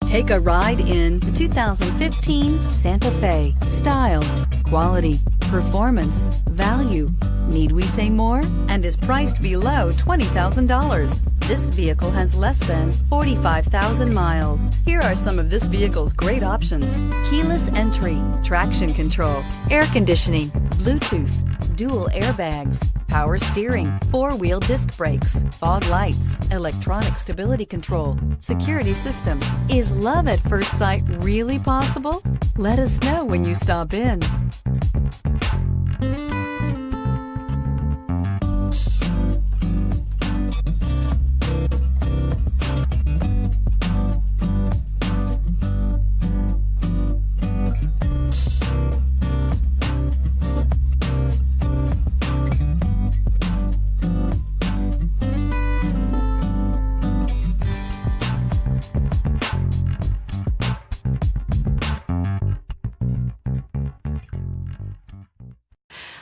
Take a ride in the 2015 Santa Fe. Style, quality, performance, value. Need we say more? And is priced below $20,000. This vehicle has less than 45,000 miles. Here are some of this vehicle's great options: keyless entry, traction control, air conditioning, Bluetooth, dual airbags, power steering, four-wheel disc brakes, fog lights, electronic stability control, security system. Is love at first sight really possible? Let us know when you stop in.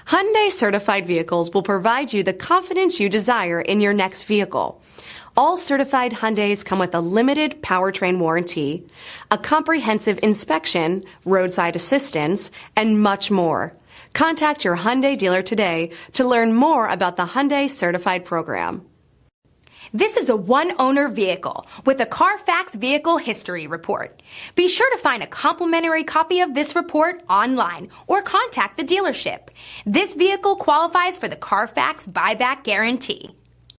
Hyundai certified vehicles will provide you the confidence you desire in your next vehicle. All certified Hyundais come with a limited powertrain warranty, a comprehensive inspection, roadside assistance, and much more. Contact your Hyundai dealer today to learn more about the Hyundai certified program. This is a one-owner vehicle with a Carfax Vehicle History Report. Be sure to find a complimentary copy of this report online or contact the dealership. This vehicle qualifies for the Carfax Buyback Guarantee.